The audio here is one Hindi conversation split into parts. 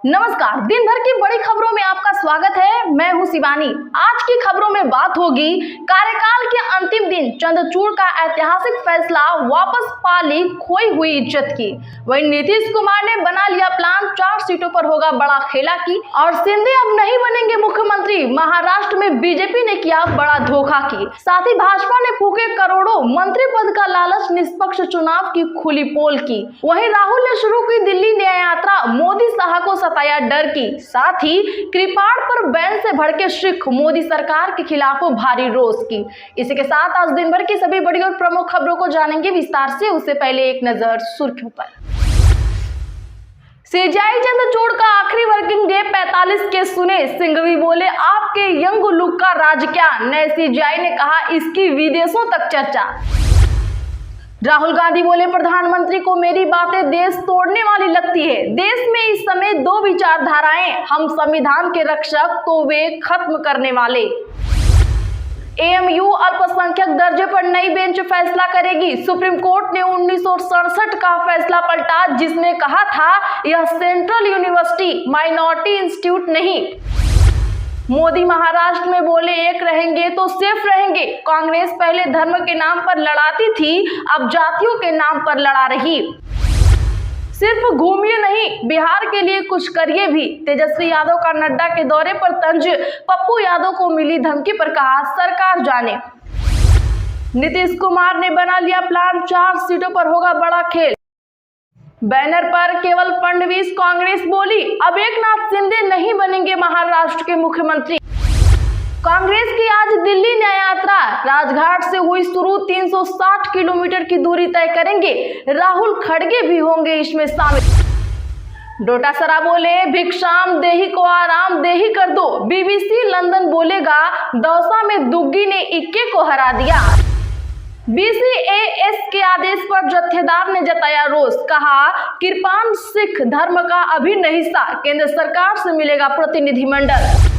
नमस्कार, दिन भर की बड़ी खबरों में आपका स्वागत है। मैं हूं शिवानी। आज की खबरों में बात होगी कार्यकाल के अंतिम दिन चंद्रचूड़ का ऐतिहासिक फैसला, वापस पा ली खोई हुई इज्जत की। वहीं नीतीश कुमार ने बना लिया प्लान, 4 सीटों पर होगा बड़ा खेला की। और शिंदे अब नहीं बनेंगे मुख्यमंत्री, महाराष्ट्र में बीजेपी ने किया बड़ा धोखा की। साथ ही भाजपा ने फूके करोड़ों, मंत्री पद का लालच, निष्पक्ष चुनाव की खुली पोल की। वहीं राहुल ने शुरू की दिल्ली न्याय यात्रा, मोदी शाह को सताया डर की। साथ ही कृपाण पर बैन से भड़के सिख, मोदी सरकार के खिलाफ भारी रोष की। इसी के साथ आज दिन भर की सभी बड़ी और प्रमुख खबरों को जानेंगे विस्तार से। उससे पहले एक नजर सुर्खियों पर। सीजेआई चंद्रचूड़ का आखिरी वर्किंग डे 45 के सुने, सिंघवी बोले आपके यंग लुक का राज क्या। नए सीजेआई ने कहा इसकी विदेशों तक चर्चा। राहुल गांधी बोले प्रधानमंत्री को मेरी बातें देश तोड़ने वाली लगती है। देश में इस समय 2 विचारधाराएं, हम संविधान के रक्षक तो वे खत्म करने वाले। एएमयू अल्पसंख्यक दर्जे पर नई बेंच फैसला करेगी। सुप्रीम कोर्ट ने 1967 का फैसला पलटा, जिसने कहा था यह सेंट्रल यूनिवर्सिटी माइनॉरिटी इंस्टीट्यूट नहीं। मोदी महाराष्ट्र में बोले एक रहेंगे तो सेफ रहेंगे। कांग्रेस पहले धर्म के नाम पर लड़ाती थी, अब जातियों के नाम पर लड़ा रही। सिर्फ घूमिए नहीं, बिहार के लिए कुछ करिए भी। तेजस्वी यादव का नड्डा के दौरे पर तंज, पप्पू यादव को मिली धमकी पर कहा सरकार जाने। नीतीश कुमार ने बना लिया प्लान, 4 सीटों पर होगा बड़ा खेल। बैनर पर केवल फडणवीस, कांग्रेस बोली अब एकनाथ शिंदे नहीं बनेंगे महाराष्ट्र के मुख्यमंत्री। कांग्रेस की आज दिल्ली न्याय यात्रा राजघाट से हुई शुरू, 360 किलोमीटर की दूरी तय करेंगे। राहुल खड़गे भी होंगे इसमें शामिल। डोटासरा बोले भिक्षाम देही को आराम देही कर दो। बीबीसी लंदन बोलेगा दौसा में दुग्गी ने इक्के को हरा दिया। बीसीएएस के आदेश पर जत्थेदार ने जताया रोष, कहा कृपाण सिख धर्म का अभिन्न हिस्सा, केंद्र सरकार से मिलेगा प्रतिनिधिमंडल।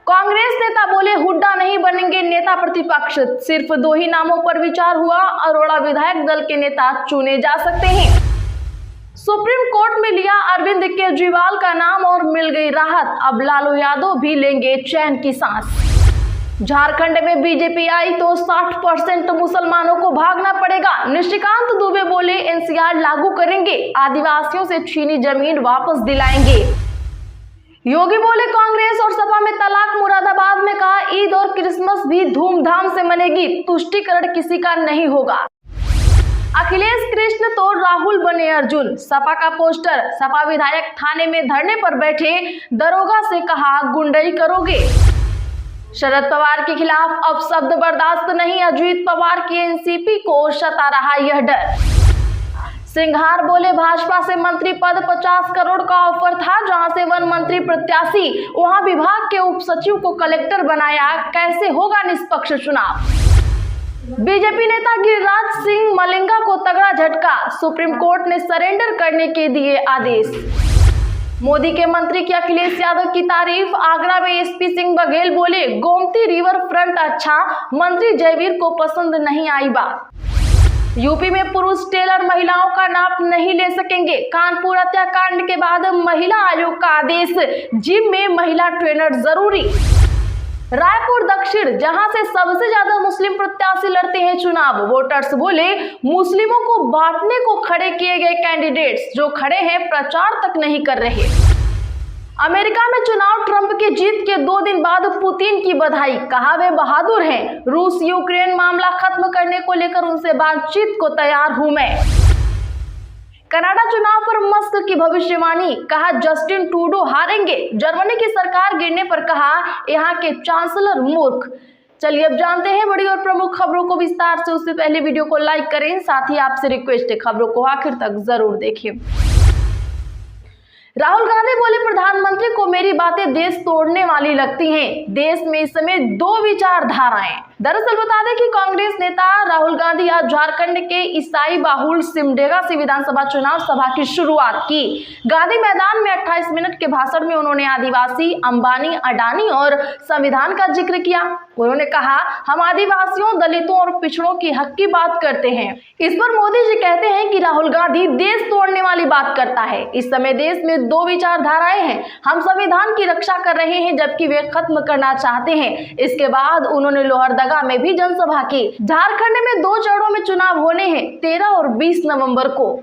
कांग्रेस नेता बोले हुड्डा नहीं बनेंगे नेता प्रतिपक्ष, सिर्फ 2 ही नामों पर विचार हुआ, अरोड़ा विधायक दल के नेता चुने जा सकते हैं। सुप्रीम कोर्ट में लिया अरविंद केजरीवाल का नाम और मिल गई राहत, अब लालू यादव भी लेंगे चैन की सांस। झारखंड में बीजेपी आई तो 60% मुसलमानों को भागना पड़ेगा। निशिकांत दुबे बोले एनसीआर लागू करेंगे, आदिवासियों से छीनी जमीन वापस दिलाएंगे। योगी बोले कांग्रेस और सपा में तलाक। मुरादाबाद में कहा ईद और क्रिसमस भी धूमधाम से मनेगी, तुष्टीकरण किसी का नहीं होगा। अखिलेश कृष्ण तो राहुल बने अर्जुन, सपा का पोस्टर। सपा विधायक थाने में धरने पर बैठे, दरोगा से कहा गुंडई करोगे। शरद पवार के खिलाफ अब शब्द बर्दाश्त नहीं, अजीत पवार की एनसीपी को सता रहा यह डर। सिंघार बोले भाजपा से मंत्री पद 50 करोड़ का ऑफर था, जहां से वन मंत्री प्रत्याशी, वहां विभाग के उप सचिव को कलेक्टर बनाया, कैसे होगा निष्पक्ष चुनाव। बीजेपी नेता गिरिराज सिंह मलिंगा को तगड़ा झटका, सुप्रीम कोर्ट ने सरेंडर करने के दिए आदेश। मोदी के मंत्री की अखिलेश यादव की तारीफ, आगरा में एसपी सिंह बघेल बोले गोमती रिवर फ्रंट अच्छा, मंत्री जयवीर को पसंद नहीं आई बात। यूपी में पुरुष टेलर महिलाओं का नाप नहीं ले सकेंगे, कानपुर हत्याकांड के बाद महिला आयोग का आदेश, जिम में महिला ट्रेनर जरूरी। रायपुर दक्षिण, जहां से सबसे ज्यादा मुस्लिम प्रत्याशी लड़ते हैं चुनाव, वोटर्स बोले मुस्लिमों को बांटने को खड़े किए गए कैंडिडेट्स जो खड़े हैं प्रचार तक नहीं कर रहे। अमेरिका में चुनाव, ट्रंप की जीत के 2 दिन बाद पुतिन की बधाई, कहा वे बहादुर हैं। रूस यूक्रेन मामला खत्म करने को लेकर उनसे बातचीत को तैयार हूं मैं। कनाडा चुनाव पर मस्क की भविष्यवाणी, कहा जस्टिन ट्रूडो हारेंगे। जर्मनी की सरकार गिरने पर कहा यहां के चांसलर मूर्ख। चलिए अब जानते हैं बड़ी और प्रमुख खबरों को विस्तार से। उससे पहले वीडियो को लाइक करें, साथ ही आपसे रिक्वेस्ट है खबरों को आखिर तक जरूर देखें। राहुल गांधी बोले प्रधानमंत्री को मेरी बातें देश तोड़ने वाली लगती हैं। देश में इस समय 2 विचारधाराएं, दरअसल बता दें कि कांग्रेस नेता राहुल गांधी आज झारखंड के ईसाई बाहुल सिमडेगा से विधानसभा चुनाव सभा की शुरुआत की। गांधी मैदान में 28 मिनट के भाषण में उन्होंने आदिवासी, अंबानी, अडानी और संविधान का जिक्र किया। उन्होंने कहा, हम आदिवासियों, दलितों और पिछड़ों की हक की बात करते हैं। इस पर मोदी जी कहते हैं कि राहुल गांधी देश तोड़ने वाली बात करता है। इस समय देश में दो विचारधाराएं हैं, हम संविधान की रक्षा कर रहे हैं जबकि वे खत्म करना चाहते हैं। इसके बाद उन्होंने लोहरदगा में भी जनसभा की। झारखंड में 2 चरणों में चुनाव होने हैं, 13 और 20 नवंबर को।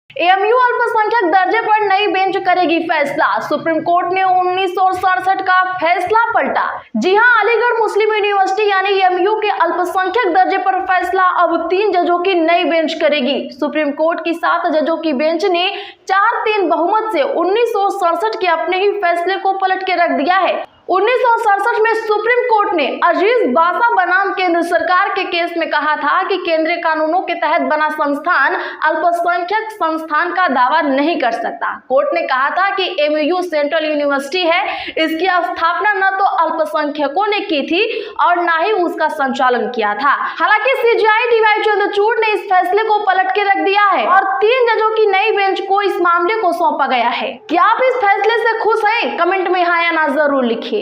एएमयू अल्पसंख्यक दर्जे पर नई बेंच करेगी फैसला। सुप्रीम कोर्ट ने 1967 का फैसला पलटा। जी हां, अलीगढ़ मुस्लिम यूनिवर्सिटी यानी एएमयू के अल्पसंख्यक दर्जे पर फैसला अब 3 जजों की नई बेंच करेगी। सुप्रीम कोर्ट की 7 जजों की बेंच ने 4-3 बहुमत से 1967 के अपने ही फैसले को पलट के रख दिया है। 1967 में सुप्रीम कोर्ट ने अजीज बासा बनाम केंद्र सरकार के केस में कहा था कि केंद्रीय कानूनों के तहत बना संस्थान अल्पसंख्यक संस्थान का दावा नहीं कर सकता। कोर्ट ने कहा था कि एएमयू सेंट्रल यूनिवर्सिटी है, इसकी स्थापना न तो अल्पसंख्यकों ने की थी और न ही उसका संचालन किया था। हालांकि सीजेआई डीवाई चंद्रचूड़ ने इस फैसले को पलट के रख दिया है और 3 जजों की नई बेंच को इस मामले को सौंपा गया है। क्या आप इस फैसले से खुश हैं? कमेंट में हाँ या ना जरूर लिखिए।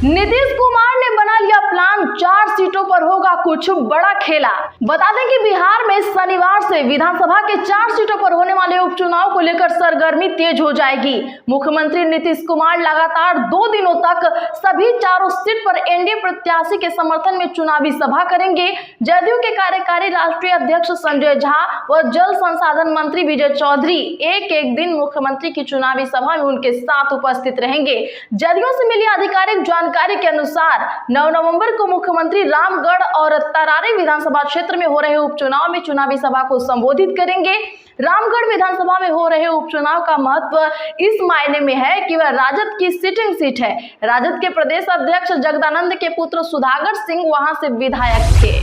नीतीश कुमार ने बना लिया प्लान, 4 सीटों पर होगा कुछ बड़ा खेला। बता दें कि बिहार में शनिवार से विधानसभा के 4 सीटों पर होने वाले उपचुनाव को लेकर सरगर्मी तेज हो जाएगी। मुख्यमंत्री नीतीश कुमार लगातार 2 दिनों तक सभी 4 सीट पर एनडीए प्रत्याशी के समर्थन में चुनावी सभा करेंगे। जदयू के कार्यकारी राष्ट्रीय अध्यक्ष संजय झा व जल संसाधन मंत्री विजय चौधरी एक दिन मुख्यमंत्री की चुनावी सभा में उनके साथ उपस्थित रहेंगे। जदयू से मिली आधिकारिक जानकारी के अनुसार 9 नवंबर को मुख्यमंत्री रामगढ़ और तरारी विधानसभा क्षेत्र में हो रहे उपचुनाव में चुनावी सभा को संबोधित करेंगे। रामगढ़ विधानसभा में हो रहे उपचुनाव का महत्व इस मायने में है कि वह राजद की सिटिंग सीट है। राजद के प्रदेश अध्यक्ष जगदानंद के पुत्र सुधाकर सिंह वहां से विधायक थे।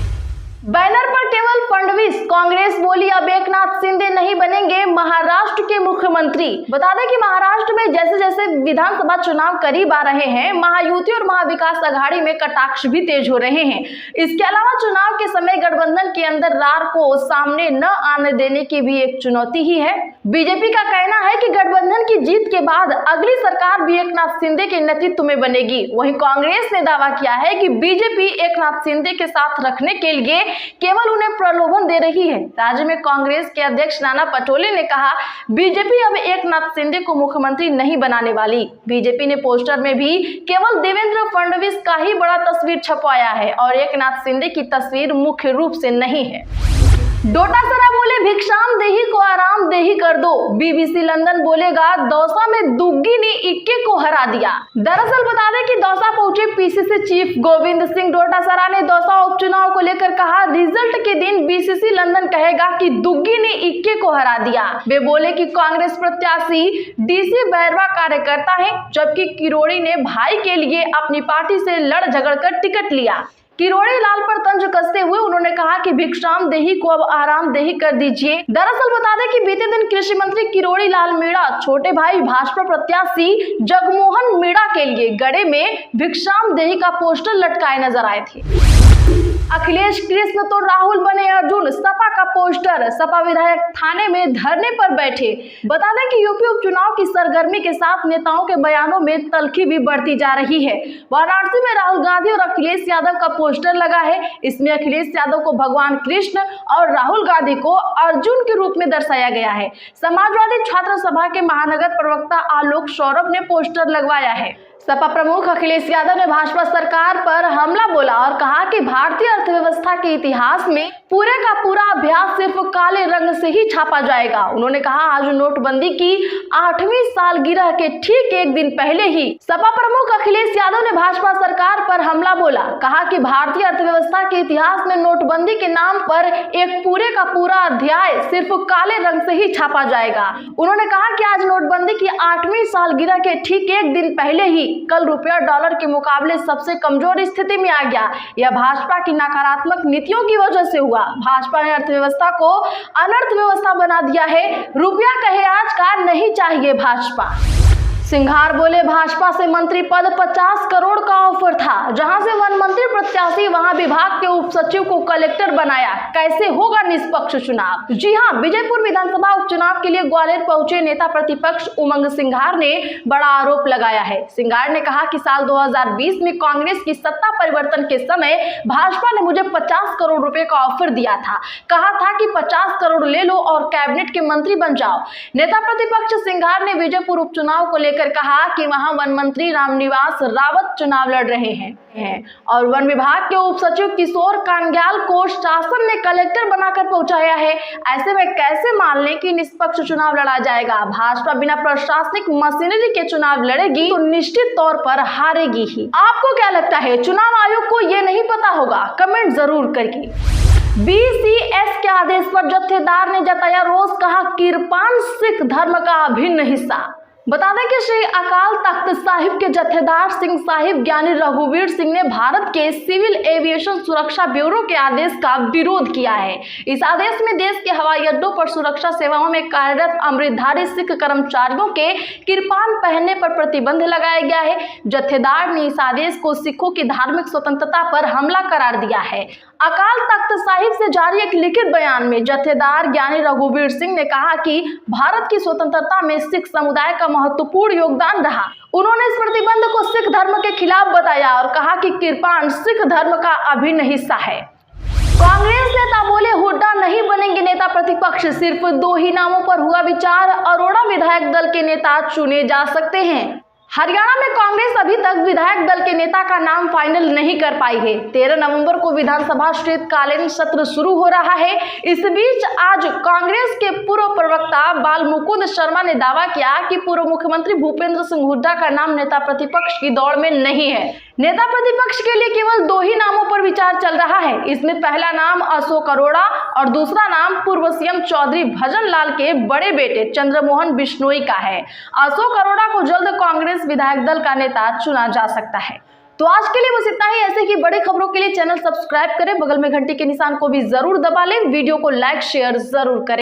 बैनर पर केवल फडणवीस, कांग्रेस बोली अब एकनाथ शिंदे नहीं बनेंगे महाराष्ट्र के मुख्यमंत्री। बता दें कि महाराष्ट्र में जैसे जैसे विधानसभा चुनाव करीब आ रहे हैं, महायुति और महाविकास आघाड़ी में कटाक्ष भी तेज हो रहे हैं। इसके अलावा चुनाव के समय गठबंधन के अंदर रार को सामने न आने देने की भी एक चुनौती ही है। बीजेपी का कहना है कि गठबंधन की जीत के बाद अगली सरकार भी एकनाथ शिंदे के नेतृत्व में बनेगी। वहीं कांग्रेस ने दावा किया है कि बीजेपी एकनाथ शिंदे के साथ रखने के लिए केवल उन्हें प्रलोभन दे रही है। राज्य में कांग्रेस के अध्यक्ष नाना पटोले ने कहा, बीजेपी अब एकनाथ शिंदे को मुख्यमंत्री नहीं बनाने वाली। बीजेपी ने पोस्टर में भी केवल देवेंद्र फडणवीस का ही बड़ा तस्वीर छपवाया है और एकनाथ शिंदे की तस्वीर मुख्य रूप से नहीं है। डोटासरा बोले भिक्षाम देही को आराम देही कर दो। बीबीसी लंदन बोलेगा दौसा में दुग्गी ने इक्के को हरा दिया। दरअसल बता दें कि दौसा पहुंचे पीसीसी चीफ गोविंद सिंह डोटासरा ने दौसा उपचुनाव को लेकर कहा, रिजल्ट के दिन बीसीसी लंदन कहेगा कि दुग्गी ने इक्के को हरा दिया। वे बोले कि कांग्रेस प्रत्याशी डीसी बैरवा कार्यकर्ता है, जबकि किरोड़ी ने भाई के लिए अपनी पार्टी से लड़ झगड़ कर टिकट लिया। किरोड़ी लाल पर तंज कसते हुए उन्होंने कहा कि भिक्षाम देही को अब आराम देही कर दीजिए। दरअसल बता दें कि बीते दिन कृषि मंत्री किरोड़ी लाल मीणा छोटे भाई भाजपा प्रत्याशी जगमोहन मीणा के लिए गड़े में भिक्षाम देही का पोस्टर लटकाए नजर आए थे। अखिलेश कृष्ण तो राहुल बने अर्जुन, सपा का पोस्टर। सपा विधायक थाने में धरने पर बैठे। बता दें कि यूपी उपचुनाव की सरगर्मी के साथ नेताओं के बयानों में तल्खी भी बढ़ती जा रही है। वाराणसी में राहुल गांधी और अखिलेश यादव का पोस्टर लगा है। इसमें अखिलेश यादव को भगवान कृष्ण और राहुल गांधी को अर्जुन के रूप में दर्शाया गया है। समाजवादी छात्र सभा के महानगर प्रवक्ता आलोक सौरभ ने पोस्टर लगवाया है। सपा प्रमुख अखिलेश यादव ने भाजपा सरकार पर हमला बोला और कहा कि भारतीय अर्थव्यवस्था के इतिहास में पूरे का पूरा अभ्यास सिर्फ काले रंग से ही छापा जाएगा। उन्होंने कहा, आज नोटबंदी की 8वीं सालगिरह के ठीक एक दिन पहले ही सपा प्रमुख अखिलेश यादव ने भाजपा सरकार पर हमला बोला। कहा कि भारतीय अर्थव्यवस्था के इतिहास में नोटबंदी के नाम पर एक पूरे का पूरा अध्याय सिर्फ काले रंग से ही छापा जाएगा। उन्होंने कहा कि आज नोटबंदी की 8वीं सालगिरह के ठीक एक दिन पहले ही कल रुपया डॉलर के मुकाबले सबसे कमजोर स्थिति में आ गया। यह भाजपा की नकारात्मक नीतियों की वजह से हुआ। भाजपा ने अर्थव्यवस्था को अनर्थव्यवस्था बना दिया है। रुपया कहे आज का नहीं चाहिए भाजपा। सिंघार बोले, भाजपा से मंत्री पद 50 करोड़ का ऑफर था, जहां से वन मंत्री प्रत्याशी वहां विभाग के उप सचिव को कलेक्टर बनाया, कैसे होगा निष्पक्ष चुनाव। जी हां, विजयपुर विधानसभा उपचुनाव के लिए ग्वालियर पहुंचे नेता प्रतिपक्ष उमंग सिंघार ने बड़ा आरोप लगाया है। सिंघार ने कहा कि साल 2020 में कांग्रेस की सत्ता परिवर्तन के समय भाजपा ने मुझे 50 करोड़ रुपए का ऑफर दिया था, कहा था कि 50 करोड़ ले लो और कैबिनेट के मंत्री बन जाओ। नेता प्रतिपक्ष सिंघार ने विजयपुर उपचुनाव को लेकर कहा कि वहां वन मंत्री रामनिवास रावत चुनाव लड़ रहे हैं और वन विभाग के उप सचिव किशोर कांग्याल को शासन ने कलेक्टर बनाकर पहुंचाया है। ऐसे में कैसे मान लें कि निष्पक्ष चुनाव लड़ा जाएगा। भाजपा बिना प्रशासनिक मशीनरी के चुनाव लड़ेगी तो निश्चित तौर पर हारेगी ही। आपको क्या लगता है, चुनाव आयोग को ये नहीं पता होगा? कमेंट जरूर करिए। BCS के आदेश पर जत्थेदार ने जताया रोष, कहा किरपान सिख धर्म का अभिन्न हिस्सा। बता दें कि श्री अकाल तख्त साहिब के जत्थेदार सिंह साहिब ज्ञानी रघुवीर सिंह ने भारत के सिविल एविएशन सुरक्षा ब्यूरो के आदेश का विरोध किया है। इस आदेश में देश के हवाई अड्डों पर सुरक्षा सेवाओं में कार्यरत अमृतधारी सिख कर्मचारियों के किरपान पहनने पर प्रतिबंध लगाया गया है। जत्थेदार ने इस आदेश को सिखों की धार्मिक स्वतंत्रता पर हमला करार दिया है। अकाल तख्त साहिब से जारी एक लिखित बयान में जत्थेदार ज्ञानी रघुवीर सिंह ने कहा कि भारत की स्वतंत्रता में सिख समुदाय का महत्वपूर्ण योगदान रहा। उन्होंने इस प्रतिबंध को सिख धर्म के खिलाफ बताया और कहा कि किरपान सिख धर्म का अभिन्न हिस्सा है। कांग्रेस नेता बोले, हुड्डा नहीं बनेंगे नेता प्रतिपक्ष, सिर्फ 2 ही नामों पर हुआ विचार, अरोड़ा विधायक दल के नेता चुने जा सकते हैं। हरियाणा में कांग्रेस अभी तक विधायक दल के नेता का नाम फाइनल नहीं कर पाई है। 13 नवंबर को विधानसभा शीतकालीन सत्र शुरू हो रहा है। इस बीच आज कांग्रेस के पूर्व प्रवक्ता बाल मुकुंद शर्मा ने दावा किया कि पूर्व मुख्यमंत्री भूपेंद्र सिंह हुड्डा का नाम नेता प्रतिपक्ष की दौड़ में नहीं है। नेता प्रतिपक्ष के लिए केवल 2 ही नामों पर विचार चल रहा है। इसमें पहला नाम अशोक अरोड़ा और दूसरा नाम पूर्व सीएम चौधरी भजन लाल के बड़े बेटे चंद्रमोहन बिश्नोई का है। अशोक अरोड़ा को जल्द कांग्रेस विधायक दल का नेता चुना जा सकता है। तो आज के लिए बस इतना ही। ऐसे की बड़ी खबरों के लिए चैनल सब्सक्राइब करें, बगल में घंटी के निशान को भी जरूर दबा लें, वीडियो को लाइक शेयर जरूर करें।